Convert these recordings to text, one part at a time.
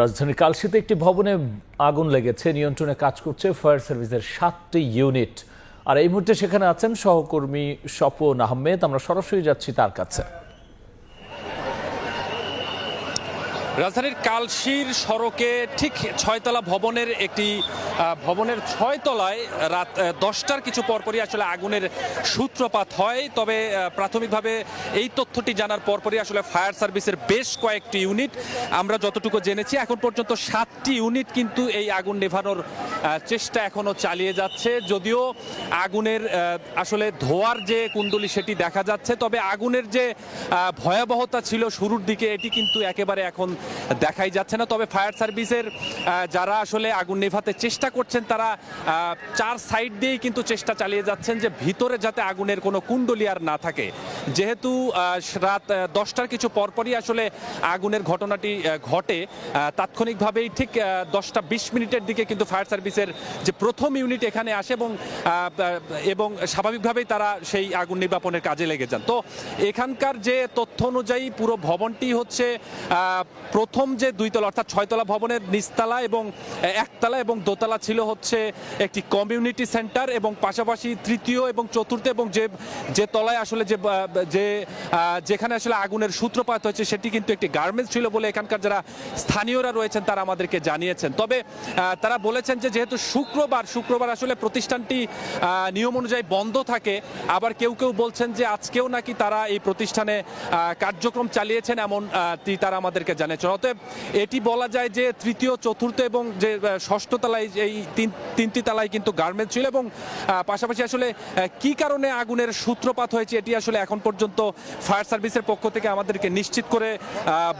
রাজধানীর কালশীতে একটি ভবনে আগুন লেগেছে। নিয়ন্ত্রণে কাজ করছে ফায়ার সার্ভিসের 7টি ইউনিট। আর এই মুহূর্তে সেখানে আছেন সহকর্মী স্বপন আহমেদ। আমরা সরাসরি যাচ্ছি তার কাছে। রাজধানীর কালশীর সড়কে ঠিক 6তলা ভবনের একটি ভবনের 6 তলায় রাত 10টার কিছু পরপরই আসলে আগুনের সূত্রপাত হয়। তবে প্রাথমিকভাবে এই তথ্যটি জানার পরপরই আসলে ফায়ার সার্ভিসের বেশ কয়েকটি ইউনিট, আমরা যতটুকু জেনেছি এখন পর্যন্ত 7টি ইউনিট কিন্তু এই আগুন নেভানোর চেষ্টা এখনো চালিয়ে যাচ্ছে। যদিও আগুনের আসলে ধোঁয়ার যে কুণ্ডলী সেটি দেখা যাচ্ছে, তবে আগুনের যে ভয়াবহতা ছিল শুরুর দিকে এটি কিন্তু একেবারে এখন দেখাই যাচ্ছে না। তবে ফায়ার সার্ভিসের যারা আসলে আগুন নেভাতে চেষ্টা করছেন তারা 4 সাইড দিয়েই কিন্তু চেষ্টা চালিয়ে যাচ্ছেন যে ভিতরে যাতে আগুনের কোনো কুণ্ডলী আর না থাকে। যেহেতু রাত 10টার কিছু পরপরই আসলে আগুনের ঘটনাটি ঘটে, তাৎক্ষণিকভাবেই ঠিক 10টা 20 মিনিটের দিকে কিন্তু ফায়ার সার্ভিসের যে প্রথম ইউনিট এখানে আসে এবং স্বাভাবিকভাবেই তারা সেই আগুন নির্বাপনের কাজে লেগে যান। তো এখানকার যে তথ্য অনুযায়ী পুরো ভবনটি হচ্ছে প্রথম যে 2 তলা অর্থাৎ 6 তলা ভবনের নিচতলা এবং 1 তলা এবং 2 তলা ছিল হচ্ছে একটি কমিউনিটি সেন্টার, এবং পাশাপাশি 3য় এবং 4র্থ এবং যে তলায় আসলে যেখানে আসলে আগুনের সূত্রপাত হয়েছে সেটি কিন্তু একটি গার্মেন্টস ছিল বলে এখানকার যারা স্থানীয়রা রয়েছেন তারা আমাদেরকে জানিয়েছেন। তবে তারা বলেছেন যে যেহেতু শুক্রবার আসলে প্রতিষ্ঠানটি নিয়ম অনুযায়ী বন্ধ থাকে, আবার কেউ বলছেন যে আজকেও নাকি তারা এই প্রতিষ্ঠানে কার্যক্রম চালিয়েছেন এমন তারা আমাদেরকে জানিয়েছেন। অতএব এটি বলা যায় যে 3য় 4র্থ এবং যে 6ষ্ঠ তলায় এই 3টি তলায় কিন্তু গার্মেন্টস ছিল, এবং পাশাপাশি আসলে কি কারণে আগুনের সূত্রপাত হয়েছে এটি আসলে এখন পর্যন্ত ফায়ার সার্ভিসের পক্ষ থেকে আমাদেরকে নিশ্চিত করে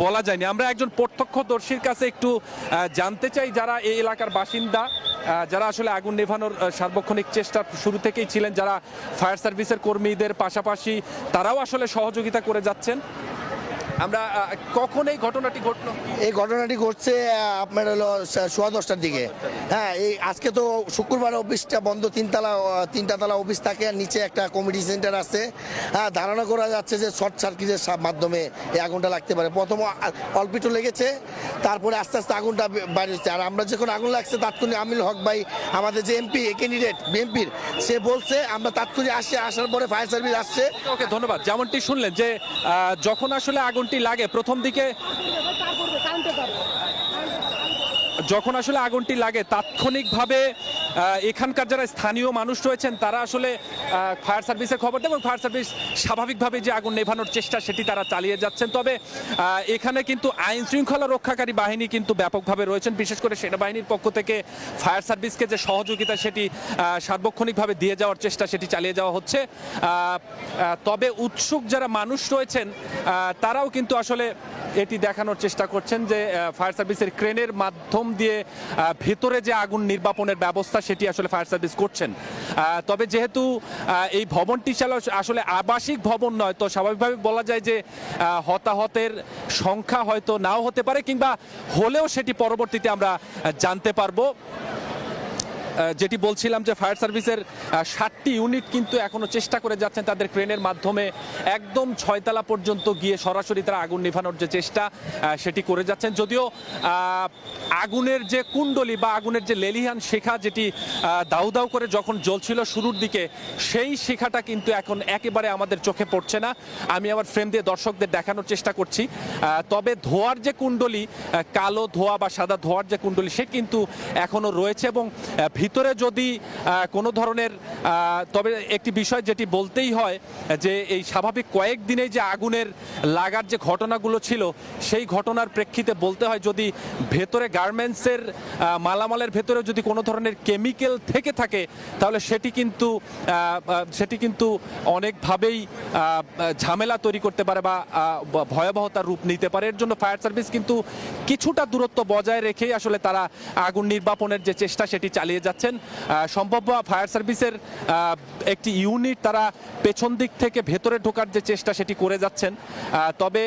বলা যায়নি। আমরা একজন প্রত্যক্ষদর্শীর কাছে একটু জানতে চাই, যারা এই এলাকার বাসিন্দা, যারা আসলে আগুন নেভানোর সার্বক্ষণিক চেষ্টা শুরু থেকেই ছিলেন, যারা ফায়ার সার্ভিসের কর্মীদের পাশাপাশি তারাও আসলে সহযোগিতা করে যাচ্ছেন। আমরা কখন এই ঘটনাটি ঘটলো? এই ঘটনাটি ঘটছে আপনার হলো 10:15টার দিকে। হ্যাঁ, এই আজকে তো শুক্রবার অফিসটা বন্ধ, 3টা তলা অফিস থাকে, আর নিচে একটা কমিউনিটি সেন্টার আছে। হ্যাঁ, ধারণা করা যাচ্ছে যে শর্ট সার্কিটের মাধ্যমে এই আগুনটা লাগতে পারে। প্রথম অল্প একটু লেগেছে, তারপরে আস্তে আস্তে আগুনটা বাইরে হচ্ছে। আর আমরা যখন আগুন লাগছে তাৎক্ষণিক আমিল হক ভাই, আমাদের যে এমপি ক্যান্ডিডেট বিএনপির, সে বলছে আমরা তাৎক্ষণিক আসার পরে ফায়ার সার্ভিস আসছে। ওকে, ধন্যবাদ। যেমনটি শুনলেন যে যখন আসলে আগুনটি লাগে প্রথম দিকে, যখন আসলে আগুনটি লাগে তাৎক্ষণিকভাবে এখানকার যারা স্থানীয় মানুষ রয়েছেন তারা আসলে ফায়ার সার্ভিসের খবর দেন এবং ফায়ার সার্ভিস স্বাভাবিকভাবে যে আগুন নেভানোর চেষ্টা সেটি তারা চালিয়ে যাচ্ছেন। তবে এখানে কিন্তু আইন শৃঙ্খলা রক্ষাকারী বাহিনী কিন্তু ব্যাপকভাবে রয়েছেন, বিশেষ করে সেনাবাহিনীর পক্ষ থেকে ফায়ার সার্ভিসকে যে সহযোগিতা সেটি সার্বক্ষণিকভাবে দিয়ে যাওয়ার চেষ্টা সেটি চালিয়ে যাওয়া হচ্ছে। তবে উৎসুক যারা মানুষ রয়েছেন তারাও কিন্তু আসলে এটি দেখানোর চেষ্টা করছেন যে ফায়ার সার্ভিসের ক্রেনের মাধ্যম দিয়ে ভেতরে যে আগুন নির্বাপনের ব্যবস্থা সেটি আসলে ফায়ার সার্ভিস করছেন। তবে যেহেতু এই ভবনটি আসলে আবাসিক ভবন নয়, তো স্বাভাবিকভাবে বলা যায় যে হতাহতের সংখ্যা হয়তো নাও হতে পারে, কিংবা হলেও সেটি পরবর্তীতে আমরা জানতে পারবো। যেটি বলছিলাম যে ফায়ার সার্ভিসের 7টি ইউনিট কিন্তু এখনো চেষ্টা করে যাচ্ছেন তাদের ক্রেনের মাধ্যমে একদম 6 তলা পর্যন্ত গিয়ে সরাসরি তারা আগুন নেভানোর যে চেষ্টা সেটি করে যাচ্ছেন। যদিও আগুনের যে কুণ্ডলী বা আগুনের যে লেলিহান শিখা যেটি দাউ দাউ করে যখন জ্বলছিল শুরুর দিকে, সেই শিখাটা কিন্তু এখন একেবারে আমাদের চোখে পড়ছে না। আমি আমার ফ্রেম দিয়ে দর্শকদের দেখানোর চেষ্টা করছি। তবে ধোঁয়ার যে কুণ্ডলী, কালো ধোঁয়া বা সাদা ধোঁয়ার যে কুণ্ডলী সে কিন্তু এখনো রয়েছে, এবং ভিতরে যদি কোনো ধরনের, তবে একটি বিষয় যেটি বলতেই হয় যে এই স্বাভাবিক কয়েকদিনেই যে আগুনের লাগার যে ঘটনাগুলো ছিল সেই ঘটনার প্রেক্ষিতে বলতে হয় যদি ভেতরে গার্মেন্টসের মালামালের ভেতরে যদি কোনো ধরনের কেমিক্যাল থেকে থাকে তাহলে সেটি কিন্তু অনেকভাবেই ঝামেলা তৈরি করতে পারে বা ভয়াবহতার রূপ নিতে পারে। এর জন্য ফায়ার সার্ভিস কিন্তু কিছুটা দূরত্ব বজায় রেখেই আসলে তারা আগুন নির্বাপনের যে চেষ্টা সেটি চালিয়ে যাচ্ছেন। সম্ভব ফায়ার সার্ভিসের একটি ইউনিট তারা পেছন দিক থেকে ভেতরে ঢোকার যে চেষ্টা সেটি করে যাচ্ছেন। তবে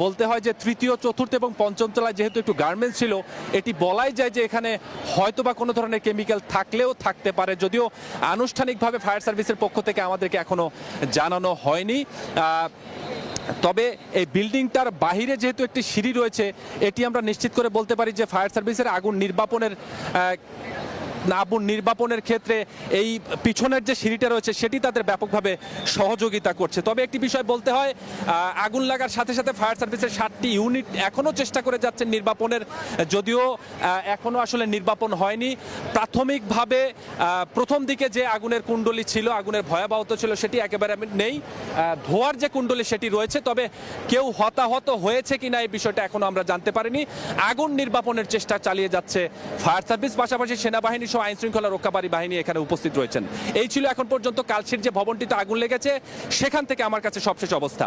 বলতে হয় যে 3য় 4র্থ এবং 5ম তলায় যেহেতু একটু গার্মেন্টস ছিল, এটি বলাই যায় যে এখানে হয়তো বা কোনো ধরনের কেমিক্যাল থাকলেও থাকতে পারে, যদিও আনুষ্ঠানিকভাবে ফায়ার সার্ভিসের পক্ষ থেকে আমাদেরকে এখনো জানানো হয়নি। তবে এই বিল্ডিংটার বাহিরে যেহেতু একটি সিঁড়ি রয়েছে, এটি আমরা নিশ্চিত করে বলতে পারি যে ফায়ার সার্ভিসের আগুন নির্বাপনের ক্ষেত্রে এই পিছনের যে সিঁড়িটা রয়েছে সেটি তাদের ব্যাপকভাবে সহযোগিতা করছে। তবে একটি বিষয় বলতে হয়, আগুন লাগার সাথে সাথে ফায়ার সার্ভিসের 7টি ইউনিট এখনও চেষ্টা করে যাচ্ছেন নির্বাপনের, যদিও এখনও আসলে নির্বাপন হয়নি। প্রাথমিকভাবে প্রথম দিকে যে আগুনের কুণ্ডলী ছিল, আগুনের ভয়াবহতা ছিল, সেটি একেবারে নেই। ধোঁয়ার যে কুণ্ডলী সেটি রয়েছে, তবে কেউ হতাহত হয়েছে কিনা এই বিষয়টা এখনো আমরা জানতে পারিনি। আগুন নির্বাপনের চেষ্টা চালিয়ে যাচ্ছে ফায়ার সার্ভিস, পাশাপাশি সেনাবাহিনী সহ আইন শৃঙ্খলা রক্ষাকারী বাহিনী এখানে উপস্থিত রয়েছেন। এই ছিল এখন পর্যন্ত কালশির যে ভবনটিতে আগুন লেগেছে সেখান থেকে আমার কাছে সবশেষ অবস্থা।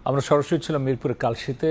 আমরা সরাসরি ছিলাম মিরপুরের কালশিতে।